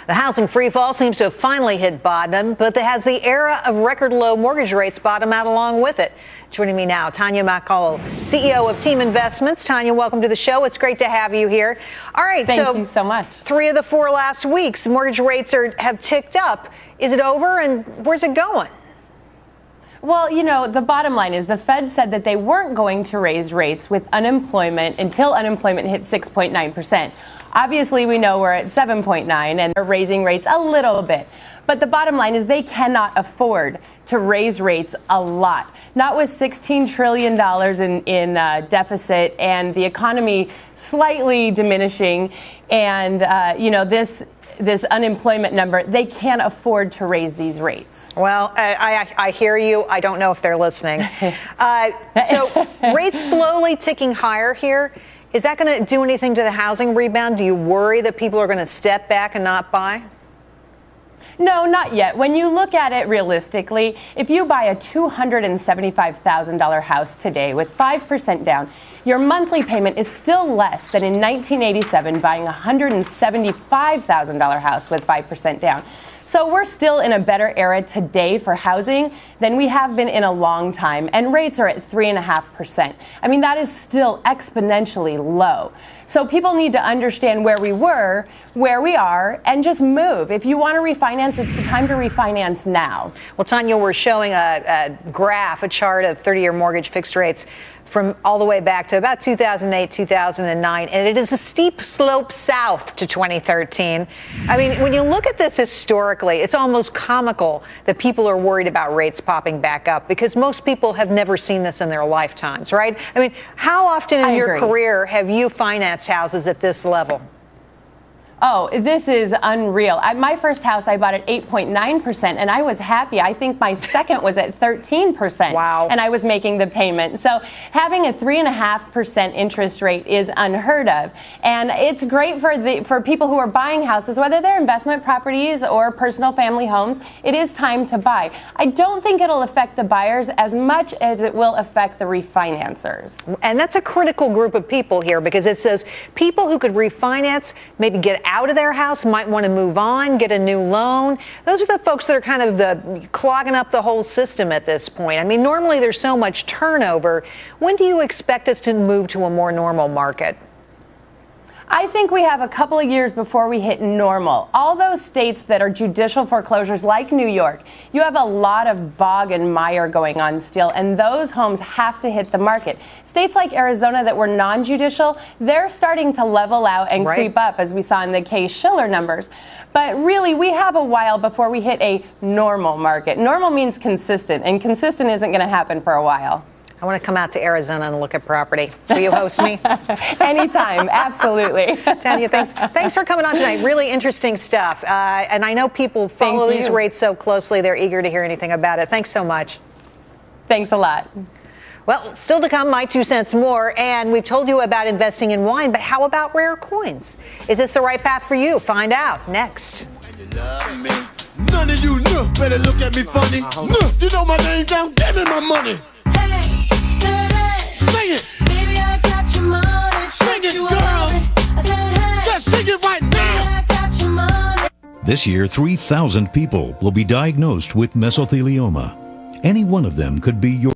The housing freefall seems to have finally hit bottom, but has the era of record low mortgage rates bottom out along with it? Joining me now, Tanya Marchiol, CEO of Team Investments. Tanya, welcome to the show. It's great to have you here. All right, Thank you so much. 3 of the 4 last weeks, mortgage rates have ticked up. Is it over, and where's it going? Well, you know, the bottom line is the Fed said that they weren't going to raise rates with unemployment until unemployment hit 6.9%. Obviously, we know we're at 7.9 and they're raising rates a little bit. But the bottom line is they cannot afford to raise rates a lot. Not with $16 trillion in deficit and the economy slightly diminishing and, this unemployment number, they can't afford to raise these rates. Well, I hear you. I don't know if they're listening. So rates slowly ticking higher here. Is that going to do anything to the housing rebound? Do you worry that people are going to step back and not buy? No, not yet. When you look at it realistically, if you buy a $275,000 house today with 5% down, your monthly payment is still less than in 1987 buying a $175,000 house with 5% down. So we're still in a better era today for housing than we have been in a long time, and rates are at 3.5%. I mean, that is still exponentially low. So people need to understand where we were, where we are, and just move. If you want to refinance, it's the time to refinance now. Well, Tanya, we're showing a graph, a chart of 30-year mortgage fixed rates from all the way back to about 2008, 2009, and it is a steep slope south to 2013. I mean, when you look at this historically, it's almost comical that people are worried about rates popping back up because most people have never seen this in their lifetimes, right? I mean, how often in your career have you financed houses at this level? Oh, this is unreal. My first house, I bought at 8.9%, and I was happy. I think my second was at 13%. Wow. And I was making the payment. So having a 3.5% interest rate is unheard of. And it's great for people who are buying houses, whether they're investment properties or personal family homes. It is time to buy. I don't think it'll affect the buyers as much as it will affect the refinancers. And that's a critical group of people here because it says people who could refinance, maybe get out of their house, might want to move on, get a new loan. Those are the folks that are kind of clogging up the whole system at this point. I mean, normally there's so much turnover. When do you expect us to move to a more normal market? I think we have a couple of years before we hit normal. All those states that are judicial foreclosures like New York, you have a lot of bog and mire going on still, and those homes have to hit the market. States like Arizona that were non-judicial, they're starting to level out and creep up, as we saw in the Case-Shiller numbers. But really, we have a while before we hit a normal market. Normal means consistent, and consistent isn't going to happen for a while. I want to come out to Arizona and look at property. Will you host me? Anytime, absolutely. Tanya, thanks for coming on tonight. Really interesting stuff. And I know people follow these rates so closely, they're eager to hear anything about it. Thanks so much. Thanks a lot. Well, still to come, my 2 cents more. And we've told you about investing in wine, but how about rare coins? Is this the right path for you? Find out next. None of you better look at me funny. You know my name down, give me my money. Sing it. Baby, I got your money. Sing it, girl. I said, hey. Just sing it right now. Baby, I got your money. This year, 3,000 people will be diagnosed with mesothelioma. Any one of them could be your